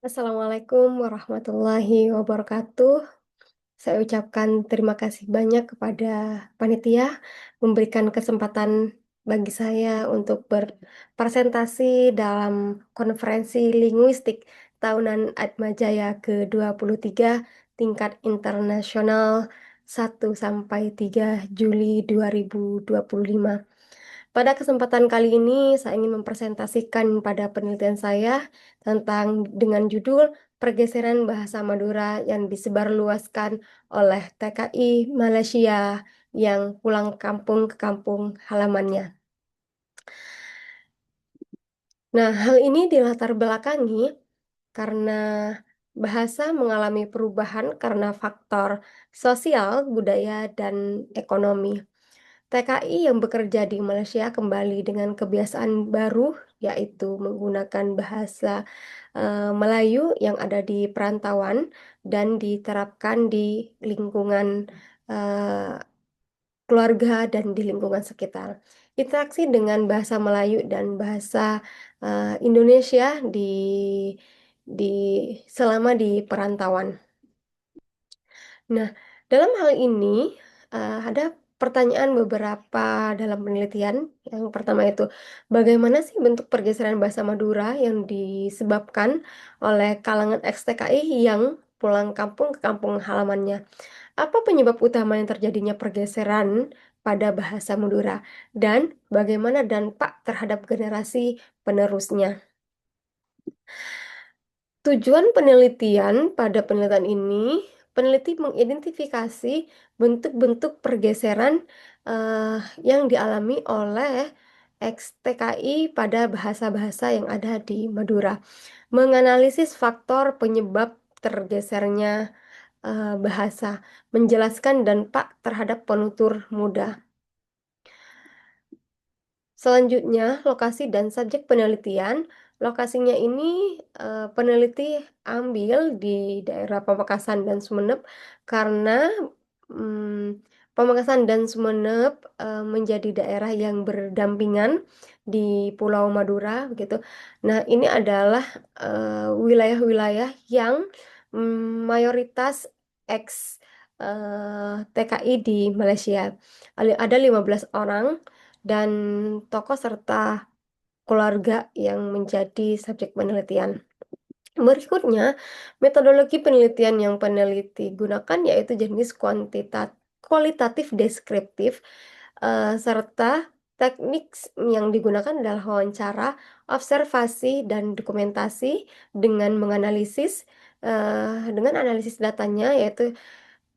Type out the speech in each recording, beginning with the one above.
Assalamualaikum warahmatullahi wabarakatuh. Saya ucapkan terima kasih banyak kepada panitia memberikan kesempatan bagi saya untuk berpresentasi dalam konferensi linguistik tahunan Atmajaya ke-23 tingkat internasional 1 sampai 3 Juli 2025. Pada kesempatan kali ini, saya ingin mempresentasikan pada penelitian saya tentang dengan judul pergeseran bahasa Madura yang disebarluaskan oleh TKI Malaysia yang pulang kampung ke kampung halamannya. Nah, hal ini dilatar belakangi karena bahasa mengalami perubahan karena faktor sosial, budaya, dan ekonomi. TKI yang bekerja di Malaysia kembali dengan kebiasaan baru, yaitu menggunakan bahasa Melayu yang ada di perantauan dan diterapkan di lingkungan eh, keluarga dan di lingkungan sekitar. Interaksi dengan bahasa Melayu dan bahasa Indonesia di selama di perantauan. Nah, dalam hal ini ada pertanyaan beberapa dalam penelitian. Yang pertama itu, bagaimana sih bentuk pergeseran bahasa Madura yang disebabkan oleh kalangan ex-TKI yang pulang kampung ke kampung halamannya? Apa penyebab utama yang terjadinya pergeseran pada bahasa Madura? Dan bagaimana dampak terhadap generasi penerusnya? Tujuan penelitian pada penelitian ini, peneliti mengidentifikasi bentuk-bentuk pergeseran eh, yang dialami oleh ex-TKI pada bahasa-bahasa yang ada di Madura. Menganalisis faktor penyebab tergesernya bahasa, menjelaskan dampak terhadap penutur muda. Selanjutnya, lokasi dan subjek penelitian. Lokasinya ini peneliti ambil di daerah Pamekasan dan Sumeneb karena Pamekasan dan Sumeneb menjadi daerah yang berdampingan di Pulau Madura, begitu. Nah, ini adalah wilayah-wilayah yang mayoritas ex TKI di Malaysia. Ada 15 orang dan tokoh serta keluarga yang menjadi subjek penelitian. Berikutnya, metodologi penelitian yang peneliti gunakan yaitu jenis kualitatif deskriptif serta teknik yang digunakan adalah wawancara, observasi, dan dokumentasi dengan analisis datanya yaitu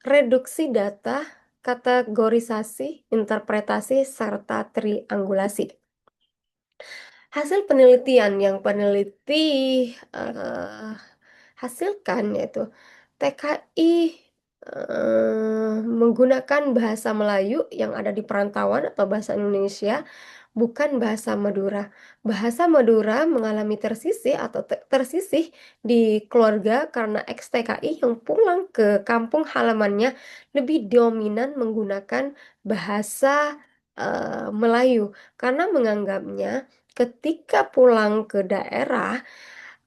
reduksi data, kategorisasi, interpretasi, serta triangulasi. Hasil penelitian yang peneliti eh, hasilkan yaitu TKI menggunakan bahasa Melayu yang ada di perantauan atau bahasa Indonesia, bukan bahasa Madura. Bahasa Madura mengalami tersisih atau tersisih di keluarga karena ex-TKI yang pulang ke kampung halamannya lebih dominan menggunakan bahasa Melayu karena menganggapnya ketika pulang ke daerah,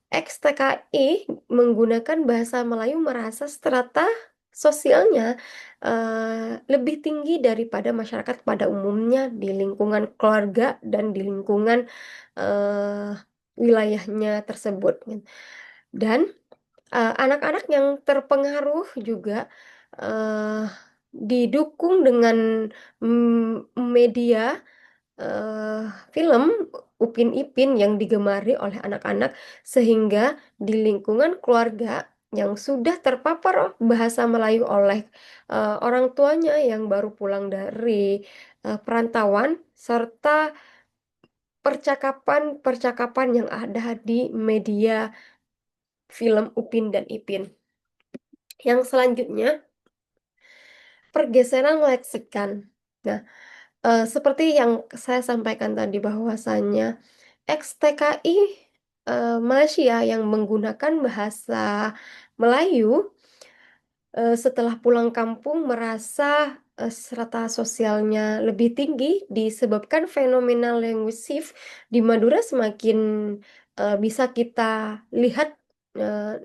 ex-TKI menggunakan bahasa Melayu merasa strata sosialnya lebih tinggi daripada masyarakat pada umumnya di lingkungan keluarga dan di lingkungan eh, wilayahnya tersebut. Dan anak-anak yang terpengaruh juga eh, didukung dengan media eh, film Upin Ipin yang digemari oleh anak-anak sehingga di lingkungan keluarga yang sudah terpapar bahasa Melayu oleh orang tuanya yang baru pulang dari perantauan serta percakapan-percakapan yang ada di media film Upin dan Ipin. Yang selanjutnya, pergeseran leksikan. Nah, seperti yang saya sampaikan tadi bahwasannya ex-TKI Malaysia yang menggunakan bahasa Melayu setelah pulang kampung merasa strata sosialnya lebih tinggi disebabkan fenomena linguistik di Madura semakin bisa kita lihat eh,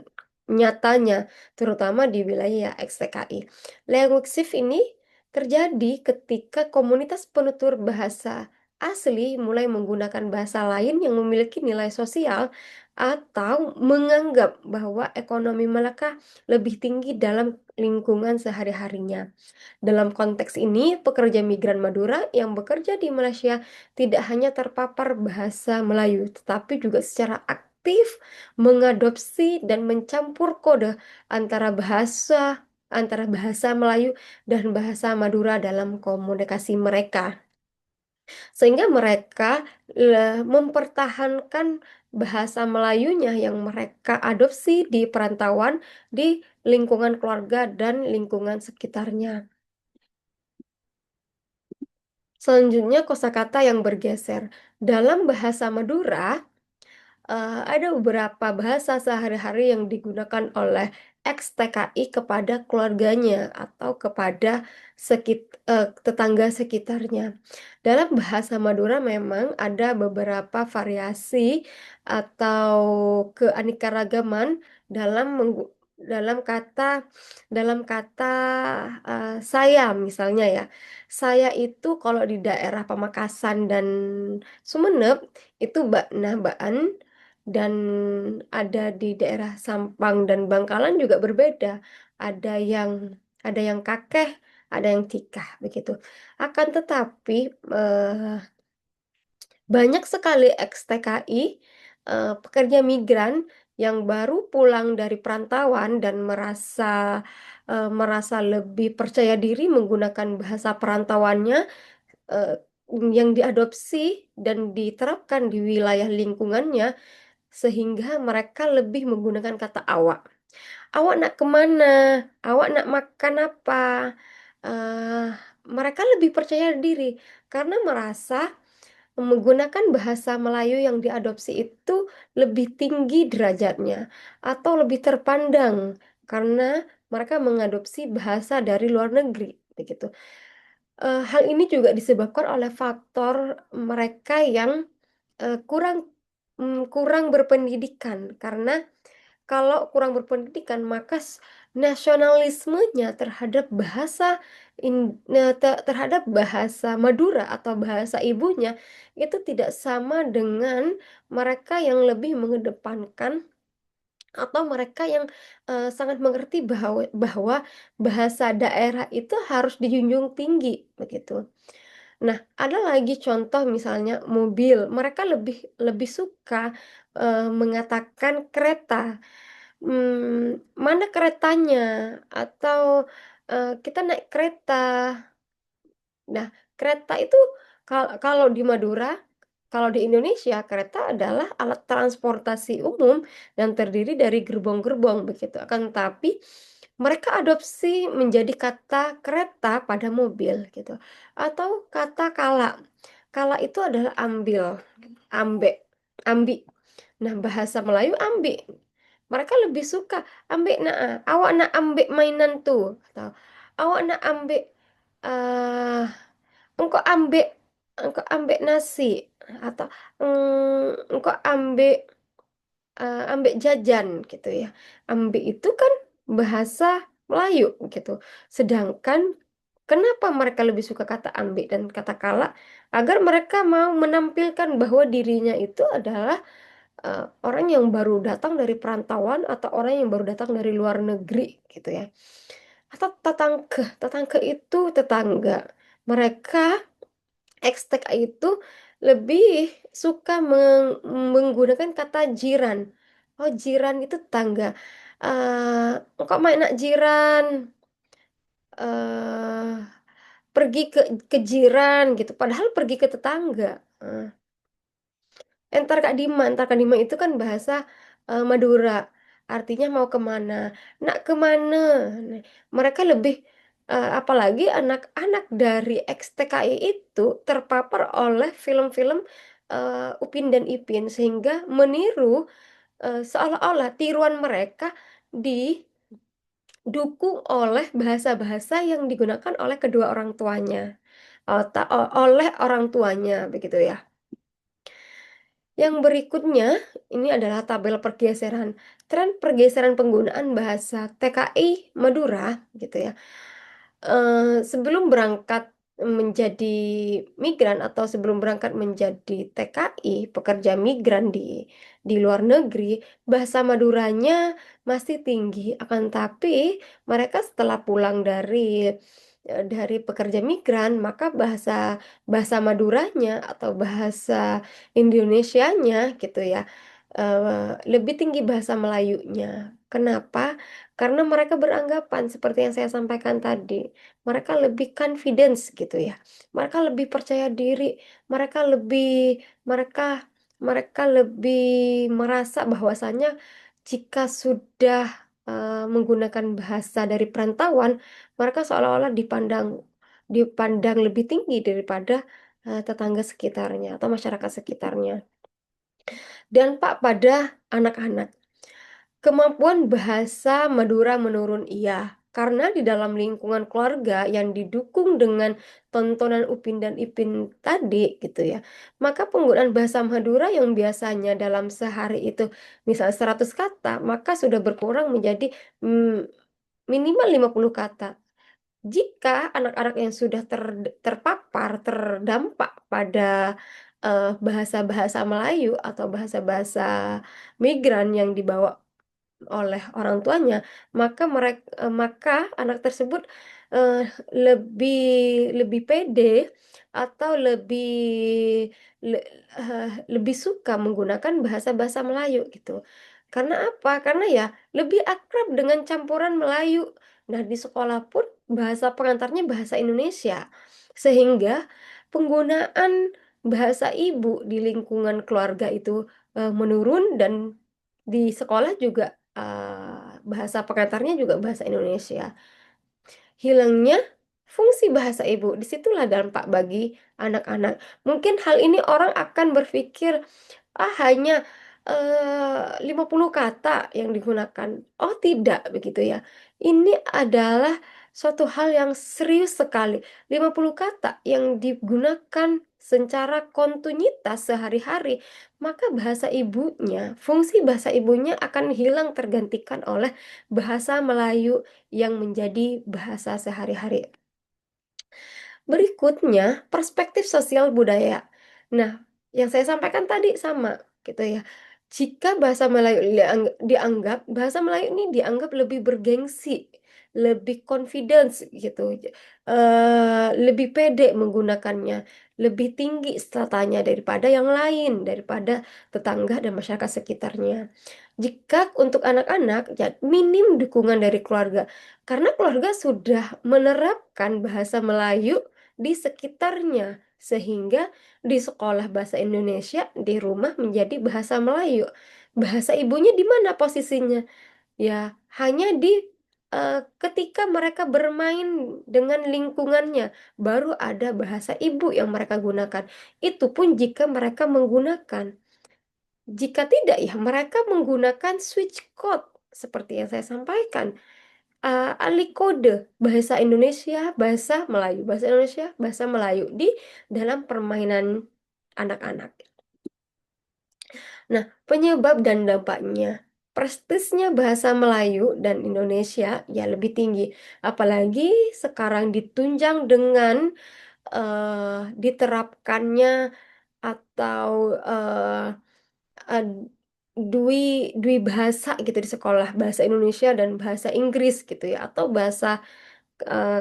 nyatanya, terutama di wilayah XTKI. Language shift ini terjadi ketika komunitas penutur bahasa asli mulai menggunakan bahasa lain yang memiliki nilai sosial atau menganggap bahwa ekonomi mereka lebih tinggi dalam lingkungan sehari-harinya. Dalam konteks ini, pekerja migran Madura yang bekerja di Malaysia tidak hanya terpapar bahasa Melayu, tetapi juga secara aktif mengadopsi dan mencampur kode antara bahasa Melayu dan bahasa Madura dalam komunikasi mereka. Sehingga mereka mempertahankan bahasa Melayunya yang mereka adopsi di perantauan, di lingkungan keluarga dan lingkungan sekitarnya. Selanjutnya kosakata yang bergeser. Dalam bahasa Madura, ada beberapa bahasa sehari-hari yang digunakan oleh ex-TKI kepada keluarganya atau kepada tetangga sekitarnya. Dalam bahasa Madura memang ada beberapa variasi atau keanekaragaman dalam dalam kata saya misalnya ya. Saya itu kalau di daerah Pamekasan dan Sumeneb itu bakna baan, dan ada di daerah Sampang dan Bangkalan juga berbeda. Ada yang ada yang kakeh, ada yang tikah begitu. Akan tetapi eh, banyak sekali ex-TKI, pekerja migran yang baru pulang dari perantauan dan merasa lebih percaya diri menggunakan bahasa perantauannya, eh, yang diadopsi dan diterapkan di wilayah lingkungannya, sehingga mereka lebih menggunakan kata awak. Awak nak kemana? Awak nak makan apa? Eh, Mereka lebih percaya diri karena merasa menggunakan bahasa Melayu yang diadopsi itu lebih tinggi derajatnya atau lebih terpandang karena mereka mengadopsi bahasa dari luar negeri begitu. Hal ini juga disebabkan oleh faktor mereka yang kurang berpendidikan, karena kalau kurang berpendidikan maka nasionalismenya terhadap terhadap bahasa Madura atau bahasa ibunya itu tidak sama dengan mereka yang lebih mengedepankan atau mereka yang sangat mengerti bahwa bahasa daerah itu harus dijunjung tinggi begitu. Nah, ada lagi contoh misalnya mobil. Mereka lebih lebih suka mengatakan kereta. Mana keretanya? Atau kita naik kereta. Nah, kereta itu kalau di Madura, kalau di Indonesia, kereta adalah alat transportasi umum dan terdiri dari gerbong-gerbong begitu. Akan tetapi mereka adopsi menjadi kata kereta pada mobil gitu. Atau kata kala. Kala itu adalah ambil, ambek, ambi. Nah, bahasa Melayu ambi. Mereka lebih suka ambek nak, awak nak ambek mainan tuh, atau awak nak ambek eh engkau ambek nasi, atau engkau ambek jajan gitu ya. Ambek itu kan bahasa Melayu gitu. Sedangkan kenapa mereka lebih suka kata ambek dan kata kala? Agar mereka mau menampilkan bahwa dirinya itu adalah orang yang baru datang dari perantauan atau orang yang baru datang dari luar negeri gitu ya. Atau tetangga itu tetangga. Mereka Aztec itu lebih suka menggunakan kata jiran. Oh, jiran itu tetangga. Kok main nak jiran? eh Pergi ke jiran gitu. Padahal pergi ke tetangga. Eh, Entar Kak Dima itu kan bahasa Madura. Artinya mau kemana? Nak kemana? Nah, mereka lebih apalagi anak-anak dari XTKI itu terpapar oleh film-film Upin dan Ipin sehingga meniru, seolah-olah tiruan mereka didukung oleh bahasa-bahasa yang digunakan oleh kedua orang tuanya, oleh orang tuanya begitu ya. Yang berikutnya, ini adalah tabel pergeseran. Tren pergeseran penggunaan bahasa TKI Madura, gitu ya. Sebelum berangkat menjadi migran atau sebelum berangkat menjadi TKI, pekerja migran di luar negeri, bahasa Maduranya masih tinggi. Akan tapi mereka setelah pulang dari pekerja migran, maka bahasa bahasa Maduranya atau bahasa Indonesianya gitu ya, lebih tinggi bahasa Melayunya. Kenapa? Karena mereka beranggapan seperti yang saya sampaikan tadi, mereka lebih confidence gitu ya. Mereka lebih percaya diri, mereka lebih mereka mereka lebih merasa bahwasanya jika sudah menggunakan bahasa dari perantauan, mereka seolah-olah dipandang lebih tinggi daripada tetangga sekitarnya atau masyarakat sekitarnya. Dampak pada anak-anak. Kemampuan bahasa Madura menurun, iya. Karena di dalam lingkungan keluarga yang didukung dengan tontonan Upin dan Ipin tadi gitu ya, maka penggunaan bahasa Madura yang biasanya dalam sehari itu misal 100 kata, maka sudah berkurang menjadi mm, minimal 50 kata. Jika anak-anak yang sudah terdampak pada bahasa-bahasa Melayu atau bahasa-bahasa migran yang dibawa oleh orang tuanya, maka anak tersebut eh, lebih lebih pede atau lebih suka menggunakan bahasa-bahasa Melayu gitu. Karena apa? Karena ya lebih akrab dengan campuran Melayu. Nah, di sekolah pun bahasa pengantarnya bahasa Indonesia. Sehingga penggunaan bahasa ibu di lingkungan keluarga itu menurun, dan di sekolah juga bahasa pengantarnya juga bahasa Indonesia. Hilangnya fungsi bahasa ibu, disitulah dampak bagi anak-anak. Mungkin hal ini orang akan berpikir, hanya 50 kata yang digunakan. Oh, tidak begitu ya. Ini adalah suatu hal yang serius sekali. 50 kata yang digunakan secara kontinuitas sehari-hari, maka fungsi bahasa ibunya akan hilang tergantikan oleh bahasa Melayu yang menjadi bahasa sehari-hari. Berikutnya, perspektif sosial budaya. Nah, yang saya sampaikan tadi sama gitu ya. Jika bahasa Melayu bahasa Melayu ini dianggap lebih bergengsi, lebih confidence gitu, lebih pede menggunakannya, lebih tinggi stratanya daripada yang lain, daripada tetangga dan masyarakat sekitarnya. Jika untuk anak-anak, ya minim dukungan dari keluarga, karena keluarga sudah menerapkan bahasa Melayu di sekitarnya, sehingga di sekolah bahasa Indonesia, di rumah menjadi bahasa Melayu. Bahasa ibunya di mana posisinya? Ya, hanya ketika mereka bermain dengan lingkungannya, baru ada bahasa ibu yang mereka gunakan. Itu pun jika mereka menggunakan. Jika tidak, ya mereka menggunakan switch code seperti yang saya sampaikan. Alih kode bahasa Indonesia, bahasa Melayu, bahasa Indonesia, bahasa Melayu di dalam permainan anak-anak. Nah, penyebab dan dampaknya. Prestisnya bahasa Melayu dan Indonesia ya lebih tinggi. Apalagi sekarang ditunjang dengan diterapkannya atau eh, dui bahasa gitu di sekolah, bahasa Indonesia dan bahasa Inggris gitu ya, atau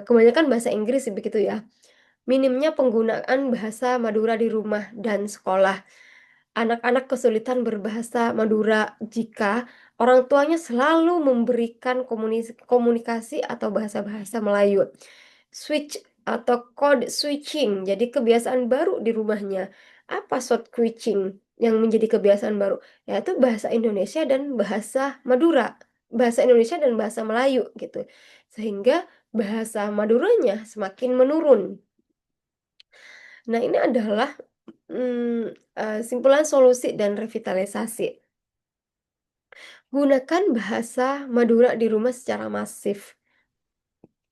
kebanyakan bahasa Inggris sih begitu ya. Minimnya penggunaan bahasa Madura di rumah dan sekolah. Anak-anak kesulitan berbahasa Madura jika orang tuanya selalu memberikan komunikasi atau bahasa-bahasa Melayu. Switch atau code switching, jadi kebiasaan baru di rumahnya. Apa short switching yang menjadi kebiasaan baru? Yaitu bahasa Indonesia dan bahasa Madura. Bahasa Indonesia dan bahasa Melayu gitu. Sehingga bahasa Maduranya semakin menurun. Nah, ini adalah simpulan solusi dan revitalisasi. Gunakan bahasa Madura di rumah secara masif.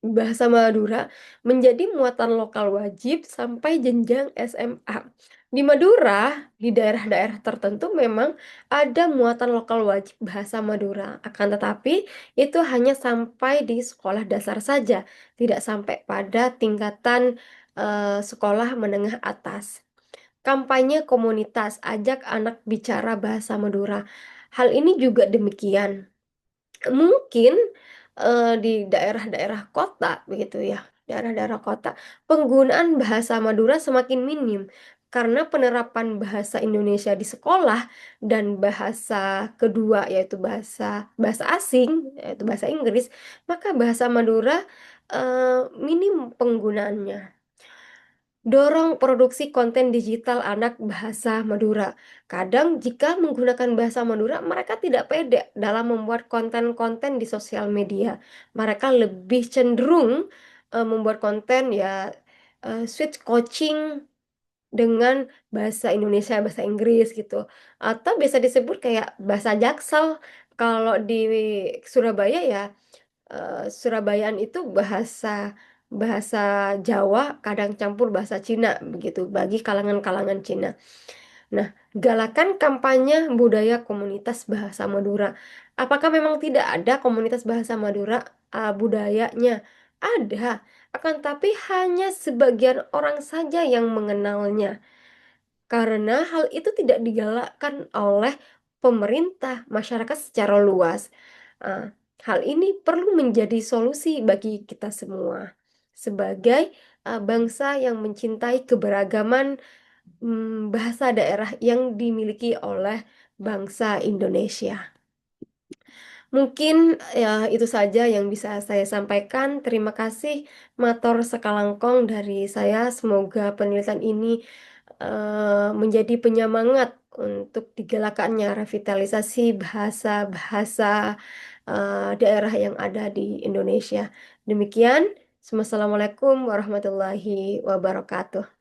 Bahasa Madura menjadi muatan lokal wajib sampai jenjang SMA. Di Madura, di daerah-daerah tertentu memang ada muatan lokal wajib bahasa Madura. Akan tetapi itu hanya sampai di sekolah dasar saja, tidak sampai pada tingkatan sekolah menengah atas. Kampanye komunitas, ajak anak bicara bahasa Madura. Hal ini juga demikian. Mungkin di daerah-daerah kota begitu ya, daerah-daerah kota, penggunaan bahasa Madura semakin minim karena penerapan bahasa Indonesia di sekolah dan bahasa kedua yaitu bahasa bahasa asing yaitu bahasa Inggris, maka bahasa Madura minim penggunaannya. Dorong produksi konten digital anak bahasa Madura. Kadang jika menggunakan bahasa Madura, mereka tidak pede dalam membuat konten-konten di sosial media. Mereka lebih cenderung membuat konten ya switch coaching dengan bahasa Indonesia, bahasa Inggris gitu. Atau bisa disebut kayak bahasa Jaksel. Kalau di Surabaya ya Surabayaan itu bahasa bahasa Jawa kadang campur bahasa Cina begitu bagi kalangan-kalangan Cina. Nah, galakan kampanye budaya komunitas bahasa Madura. Apakah memang tidak ada komunitas bahasa Madura budayanya? Ada, akan tapi hanya sebagian orang saja yang mengenalnya. Karena hal itu tidak digalakkan oleh pemerintah, masyarakat secara luas. Ah, hal ini perlu menjadi solusi bagi kita semua sebagai bangsa yang mencintai keberagaman bahasa daerah yang dimiliki oleh bangsa Indonesia. Mungkin ya itu saja yang bisa saya sampaikan. Terima kasih, Mator Sekalangkong dari saya. Semoga penelitian ini menjadi penyemangat untuk digalakannya revitalisasi bahasa-bahasa daerah yang ada di Indonesia. Demikian, Wassalamualaikum warahmatullahi wabarakatuh.